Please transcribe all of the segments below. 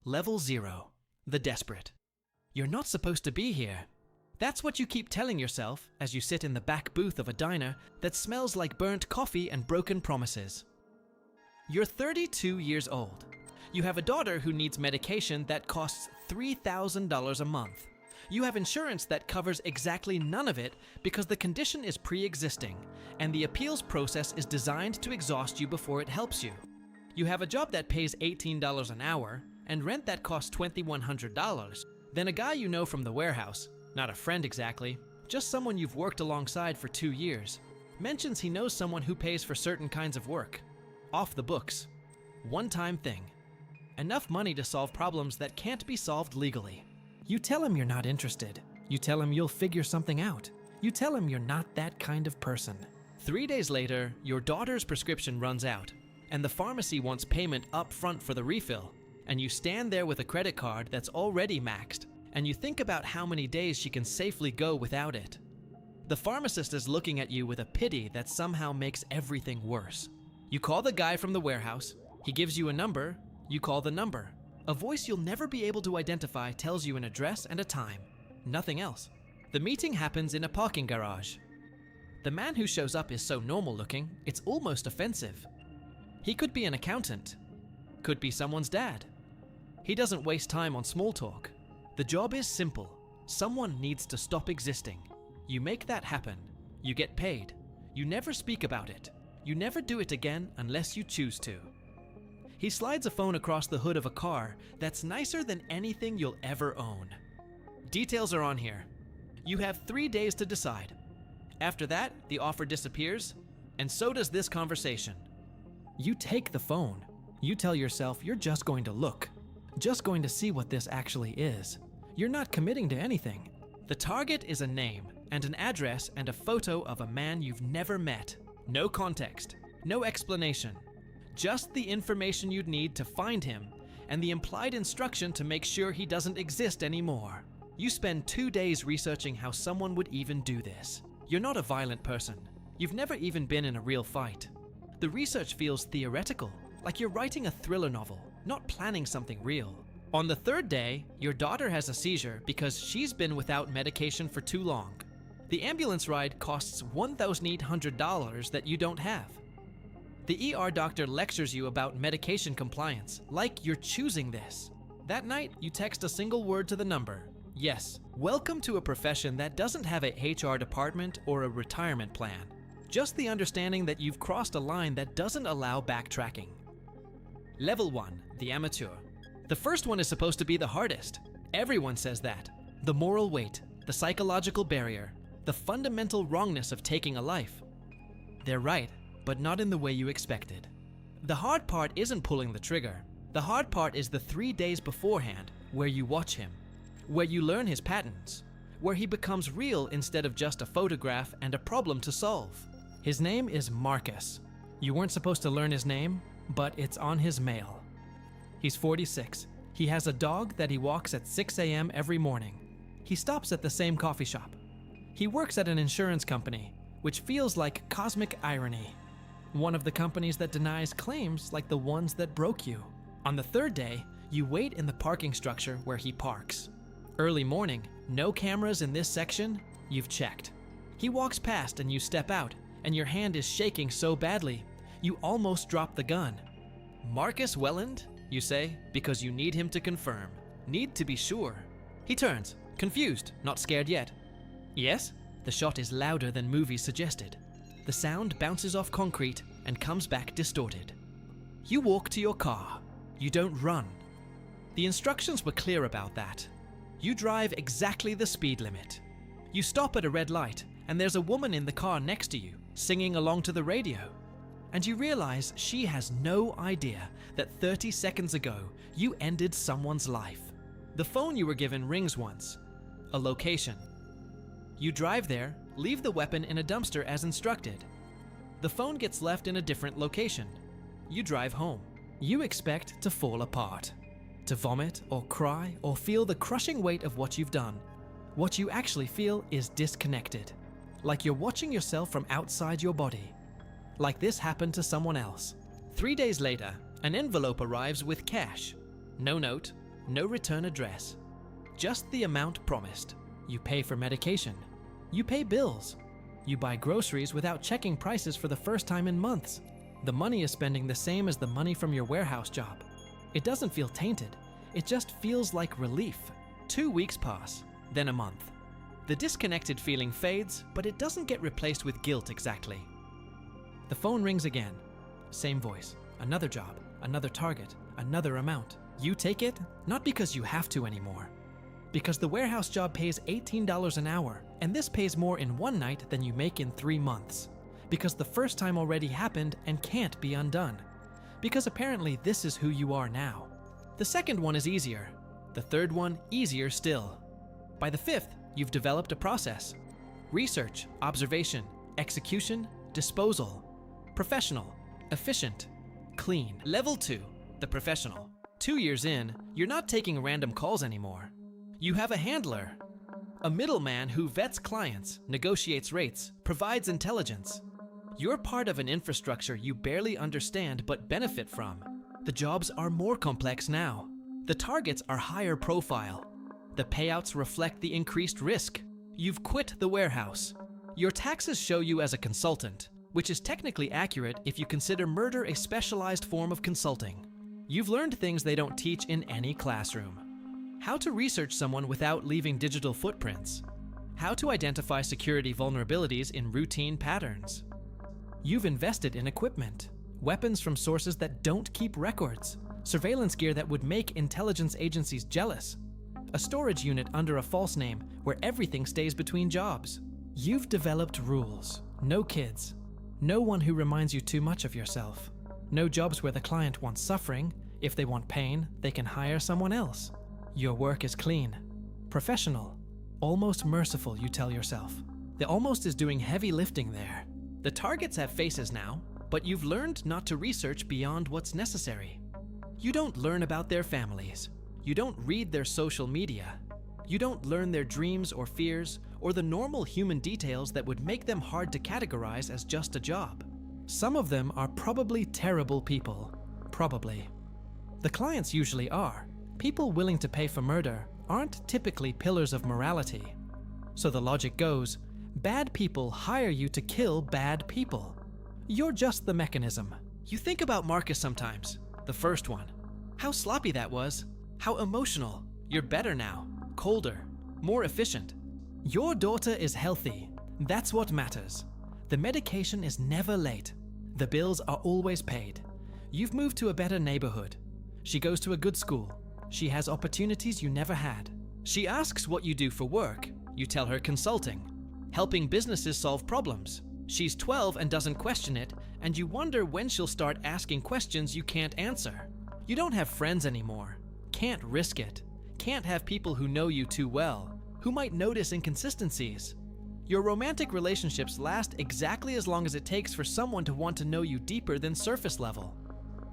Level 0. The desperate. You're not supposed to be here. That's what you keep telling yourself as you sit in the back booth of a diner that smells like burnt coffee and broken promises. You're 32 years old. You have a daughter who needs medication that costs $3,000 a month. You have insurance that covers exactly none of it because the condition is pre-existing, and the appeals process is designed to exhaust you before it helps you. You have a job that pays $18 an hour, and rent that costs $2,100. Then a guy you know from the warehouse, not a friend exactly, just someone you've worked alongside for 2 years, mentions he knows someone who pays for certain kinds of work. Off the books. One-time thing. Enough money to solve problems that can't be solved legally. You tell him you're not interested. You tell him you'll figure something out. You tell him you're not that kind of person. 3 days later, your daughter's prescription runs out, and the pharmacy wants payment up front for the refill, and you stand there with a credit card that's already maxed, and you think about how many days she can safely go without it. The pharmacist is looking at you with a pity that somehow makes everything worse. You call the guy from the warehouse, he gives you a number, you call the number. A voice you'll never be able to identify tells you an address and a time. Nothing else. The meeting happens in a parking garage. The man who shows up is so normal looking, it's almost offensive. He could be an accountant. Could be someone's dad. He doesn't waste time on small talk. The job is simple. Someone needs to stop existing. You make that happen. You get paid. You never speak about it. You never do it again unless you choose to. He slides a phone across the hood of a car that's nicer than anything you'll ever own. Details are on here. You have 3 days to decide. After that, the offer disappears, and so does this conversation. You take the phone. You tell yourself you're just going to look, just going to see what this actually is. You're not committing to anything. The target is a name and an address and a photo of a man you've never met. No context, no explanation. Just the information you'd need to find him and the implied instruction to make sure he doesn't exist anymore. You spend 2 days researching how someone would even do this. You're not a violent person. You've never even been in a real fight. The research feels theoretical, like you're writing a thriller novel, not planning something real. On the 3rd day, your daughter has a seizure because she's been without medication for too long. The ambulance ride costs $1,800 that you don't have. The ER doctor lectures you about medication compliance, like you're choosing this. That night, you text a single word to the number. Yes, welcome to a profession that doesn't have a HR department or a retirement plan. Just the understanding that you've crossed a line that doesn't allow backtracking. Level 1, the amateur. The first one is supposed to be the hardest. Everyone says that. The moral weight, the psychological barrier, the fundamental wrongness of taking a life. They're right, but not in the way you expected. The hard part isn't pulling the trigger. The hard part is the 3 days beforehand, where you watch him, where you learn his patterns, where he becomes real instead of just a photograph and a problem to solve. His name is Marcus. You weren't supposed to learn his name, but it's on his mail. He's 46. He has a dog that he walks at 6 a.m. every morning. He stops at the same coffee shop. He works at an insurance company, which feels like cosmic irony. One of the companies that denies claims like the ones that broke you. On the 3rd day, you wait in the parking structure where he parks. Early morning, no cameras in this section, you've checked. He walks past and you step out, and your hand is shaking so badly, you almost drop the gun. Marcus Welland, you say, because you need him to confirm. Need to be sure. He turns, confused, not scared yet. Yes? The shot is louder than movies suggested. The sound bounces off concrete and comes back distorted. You walk to your car. You don't run. The instructions were clear about that. You drive exactly the speed limit. You stop at a red light, and there's a woman in the car next to you, singing along to the radio. And you realize she has no idea that 30 seconds ago, you ended someone's life. The phone you were given rings once. A location. You drive there, leave the weapon in a dumpster as instructed. The phone gets left in a different location. You drive home. You expect to fall apart. To vomit or cry or feel the crushing weight of what you've done. What you actually feel is disconnected. Like you're watching yourself from outside your body. Like this happened to someone else. 3 days later, an envelope arrives with cash. No note, no return address. Just the amount promised. You pay for medication. You pay bills. You buy groceries without checking prices for the first time in months. The money is spending the same as the money from your warehouse job. It doesn't feel tainted. It just feels like relief. 2 weeks pass, then a month. The disconnected feeling fades, but it doesn't get replaced with guilt exactly. The phone rings again. Same voice, another job, another target, another amount. You take it, not because you have to anymore. Because the warehouse job pays $18 an hour, and this pays more in one night than you make in 3 months. Because the first time already happened and can't be undone. Because apparently this is who you are now. The second one is easier. The third one, easier still. By the fifth, you've developed a process. Research, observation, execution, disposal. Professional, efficient, clean. Level 2, the professional. 2 years in, you're not taking random calls anymore. You have a handler, a middleman who vets clients, negotiates rates, provides intelligence. You're part of an infrastructure you barely understand but benefit from. The jobs are more complex now. The targets are higher profile. The payouts reflect the increased risk. You've quit the warehouse. Your taxes show you as a consultant, which is technically accurate if you consider murder a specialized form of consulting. You've learned things they don't teach in any classroom. How to research someone without leaving digital footprints. How to identify security vulnerabilities in routine patterns. You've invested in equipment, weapons from sources that don't keep records, surveillance gear that would make intelligence agencies jealous, a storage unit under a false name where everything stays between jobs. You've developed rules. No kids. No one who reminds you too much of yourself. No jobs where the client wants suffering. If they want pain, they can hire someone else. Your work is clean, professional, almost merciful, you tell yourself. The almost is doing heavy lifting there. The targets have faces now, but you've learned not to research beyond what's necessary. You don't learn about their families. You don't read their social media. You don't learn their dreams or fears or the normal human details that would make them hard to categorize as just a job. Some of them are probably terrible people. Probably. The clients usually are. People willing to pay for murder aren't typically pillars of morality. So the logic goes, bad people hire you to kill bad people. You're just the mechanism. You think about Marcus sometimes, the first one. How sloppy that was. How emotional. You're better now. Colder. More efficient. Your daughter is healthy. That's what matters. The medication is never late. The bills are always paid. You've moved to a better neighborhood. She goes to a good school. She has opportunities you never had. She asks what you do for work. You tell her consulting. Helping businesses solve problems. She's 12 and doesn't question it, and you wonder when she'll start asking questions you can't answer. You don't have friends anymore. Can't risk it. Can't have people who know you too well, who might notice inconsistencies. Your romantic relationships last exactly as long as it takes for someone to want to know you deeper than surface level.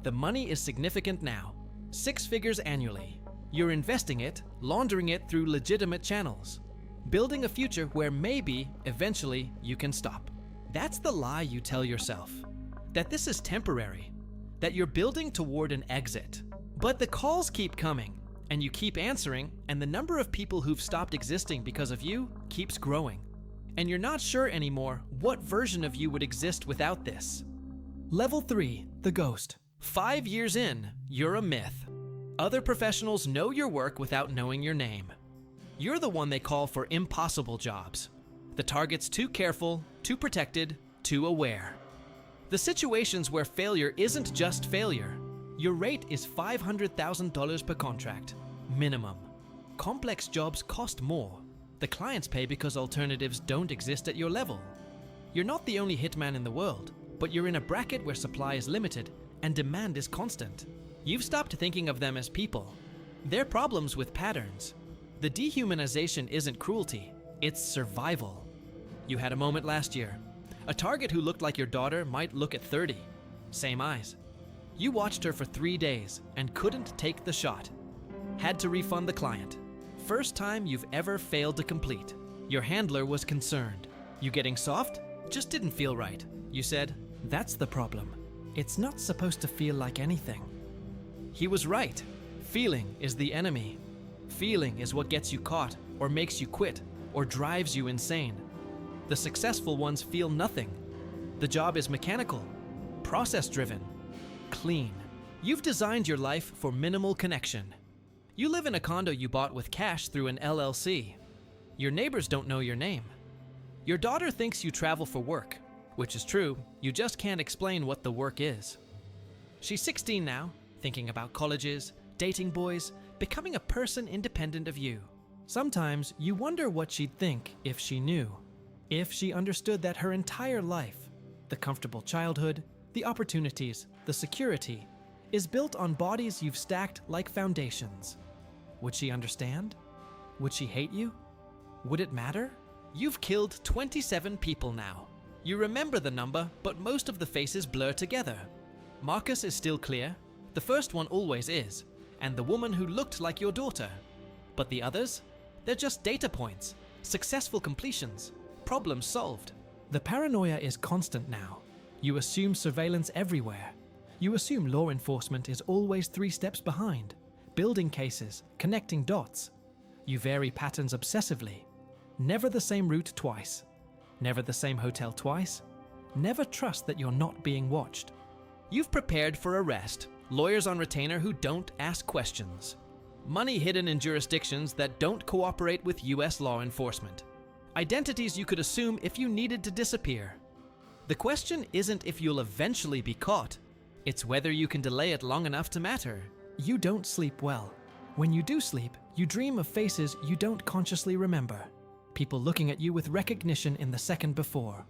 The money is significant now. 6 figures annually. You're investing it, laundering it through legitimate channels. Building a future where maybe, eventually, you can stop. That's the lie you tell yourself. That this is temporary. That you're building toward an exit. But the calls keep coming, and you keep answering, and the number of people who've stopped existing because of you keeps growing. And you're not sure anymore what version of you would exist without this. Level 3, the ghost. 5 years in, you're a myth. Other professionals know your work without knowing your name. You're the one they call for impossible jobs. The target's too careful, too protected, too aware. The situations where failure isn't just failure. Your rate is $500,000 per contract, minimum. Complex jobs cost more. The clients pay because alternatives don't exist at your level. You're not the only hitman in the world, but you're in a bracket where supply is limited and demand is constant. You've stopped thinking of them as people. They're problems with patterns. The dehumanization isn't cruelty, it's survival. You had a moment last year. A target who looked like your daughter might look at 30. Same eyes. You watched her for 3 days and couldn't take the shot. Had to refund the client. First time you've ever failed to complete. Your handler was concerned. You getting soft? Just didn't feel right. You said, "That's the problem. It's not supposed to feel like anything." He was right. Feeling is the enemy. Feeling is what gets you caught, or makes you quit, or drives you insane. The successful ones feel nothing. The job is mechanical, process-driven, clean. You've designed your life for minimal connection. You live in a condo you bought with cash through an LLC. Your neighbors don't know your name. Your daughter thinks you travel for work, which is true, you just can't explain what the work is. She's 16 now, thinking about colleges, dating boys, becoming a person independent of you. Sometimes you wonder what she'd think if she knew. If she understood that her entire life, the comfortable childhood, the opportunities, the security, is built on bodies you've stacked like foundations. Would she understand? Would she hate you? Would it matter? You've killed 27 people now. You remember the number, but most of the faces blur together. Marcus is still clear. The first one always is, and the woman who looked like your daughter. But the others? They're just data points, successful completions, problems solved. The paranoia is constant now. You assume surveillance everywhere. You assume law enforcement is always 3 steps behind, building cases, connecting dots. You vary patterns obsessively. Never the same route twice. Never the same hotel twice. Never trust that you're not being watched. You've prepared for arrest, lawyers on retainer who don't ask questions. Money hidden in jurisdictions that don't cooperate with US law enforcement. Identities you could assume if you needed to disappear. The question isn't if you'll eventually be caught, it's whether you can delay it long enough to matter. You don't sleep well. When you do sleep, you dream of faces you don't consciously remember. People looking at you with recognition in the second before.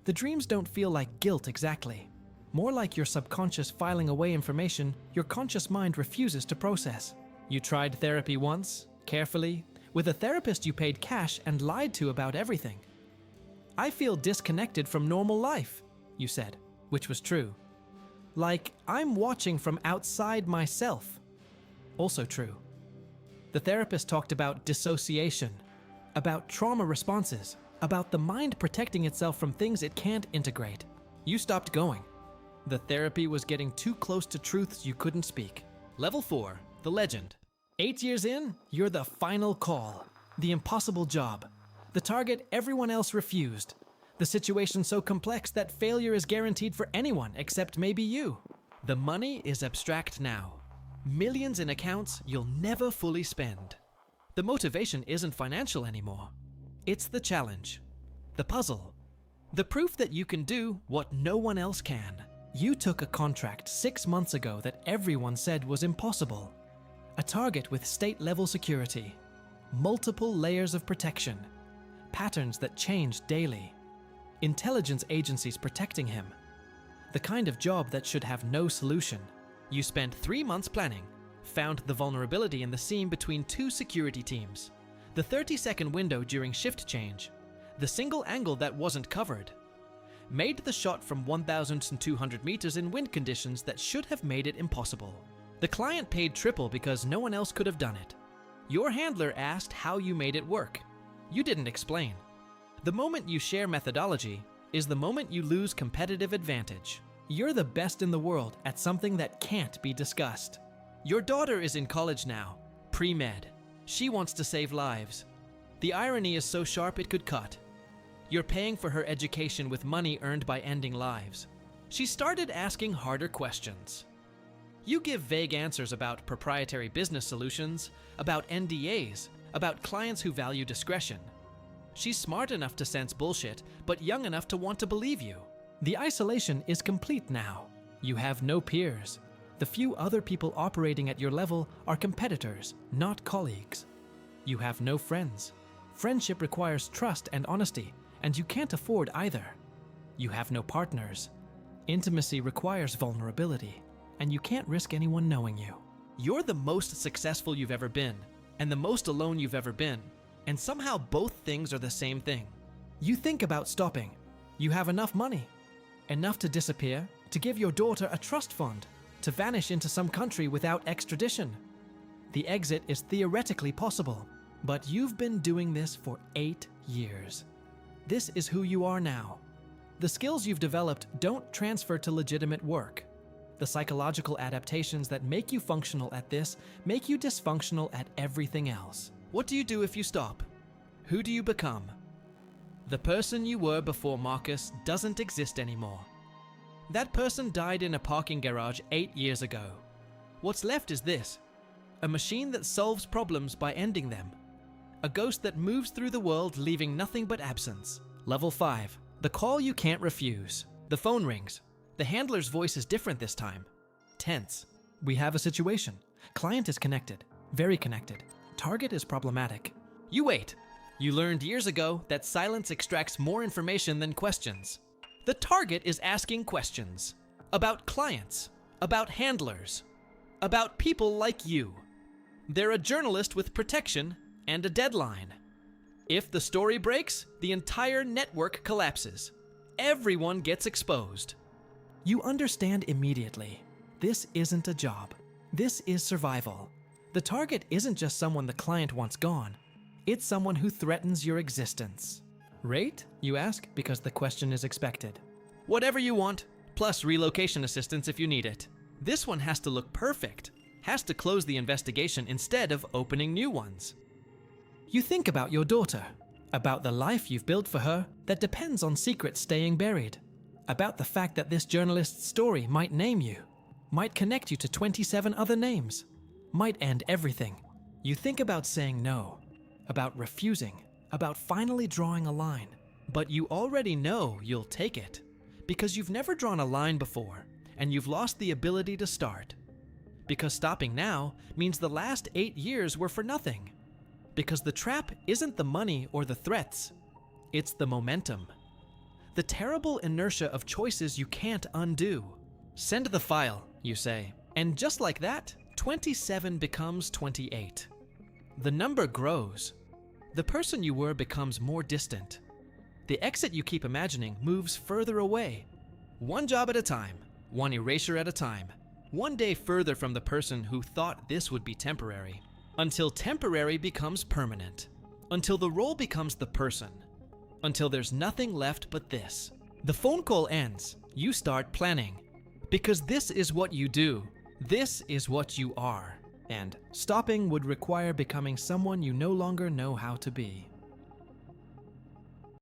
The dreams don't feel like guilt exactly. More like your subconscious filing away information your conscious mind refuses to process. You tried therapy once, carefully, with a therapist you paid cash and lied to about everything. I feel disconnected from normal life, you said, which was true. Like I'm watching from outside myself. Also true. The therapist talked about dissociation, about trauma responses, about the mind protecting itself from things it can't integrate. You stopped going. The therapy was getting too close to truths you couldn't speak. Level 4, the legend. 8 years in, you're the final call, the impossible job, the target everyone else refused, the situation so complex that failure is guaranteed for anyone except maybe you. The money is abstract now. Millions in accounts you'll never fully spend. The motivation isn't financial anymore. It's the challenge, the puzzle, the proof that you can do what no one else can. You took a contract 6 months ago that everyone said was impossible. A target with state-level security, multiple layers of protection, patterns that change daily, intelligence agencies protecting him. The kind of job that should have no solution. You spent 3 months planning, found the vulnerability in the seam between 2 security teams, the 30-second window during shift change, the single angle that wasn't covered, made the shot from 1,200 meters in wind conditions that should have made it impossible. The client paid triple because no one else could have done it. Your handler asked how you made it work. You didn't explain. The moment you share methodology is the moment you lose competitive advantage. You're the best in the world at something that can't be discussed. Your daughter is in college now, pre-med. She wants to save lives. The irony is so sharp it could cut. You're paying for her education with money earned by ending lives. She started asking harder questions. You give vague answers about proprietary business solutions, about NDAs, about clients who value discretion. She's smart enough to sense bullshit, but young enough to want to believe you. The isolation is complete now. You have no peers. The few other people operating at your level are competitors, not colleagues. You have no friends. Friendship requires trust and honesty, and you can't afford either. You have no partners. Intimacy requires vulnerability, and you can't risk anyone knowing you. You're the most successful you've ever been, and the most alone you've ever been, and somehow both things are the same thing. You think about stopping. You have enough money, enough to disappear, to give your daughter a trust fund, to vanish into some country without extradition. The exit is theoretically possible, but you've been doing this for 8 years. This is who you are now. The skills you've developed don't transfer to legitimate work. The psychological adaptations that make you functional at this make you dysfunctional at everything else. What do you do if you stop? Who do you become? The person you were before Marcus doesn't exist anymore. That person died in a parking garage 8 years ago. What's left is this: a machine that solves problems by ending them. A ghost that moves through the world leaving nothing but absence. Level 5. The call you can't refuse. The phone rings. The handler's voice is different this time. Tense. We have a situation. Client is connected. Very connected. Target is problematic. You wait. You learned years ago that silence extracts more information than questions. The target is asking questions. About clients. About handlers. About people like you. They're a journalist with protection and a deadline. If the story breaks, the entire network collapses. Everyone gets exposed. You understand immediately. This isn't a job. This is survival. The target isn't just someone the client wants gone. It's someone who threatens your existence. Rate, you ask, because the question is expected. Whatever you want, plus relocation assistance if you need it. This one has to look perfect. Has to close the investigation instead of opening new ones. You think about your daughter, about the life you've built for her that depends on secrets staying buried, about the fact that this journalist's story might name you, might connect you to 27 other names, might end everything. You think about saying no, about refusing, about finally drawing a line, but you already know you'll take it because you've never drawn a line before and you've lost the ability to start. Because stopping now means the last 8 years were for nothing. Because the trap isn't the money or the threats, it's the momentum. The terrible inertia of choices you can't undo. Send the file, you say. And just like that, 27 becomes 28. The number grows. The person you were becomes more distant. The exit you keep imagining moves further away. One job at a time, one erasure at a time. One day further from the person who thought this would be temporary. Until temporary becomes permanent. Until the role becomes the person. Until there's nothing left but this. The phone call ends. You start planning. Because this is what you do. This is what you are. And stopping would require becoming someone you no longer know how to be.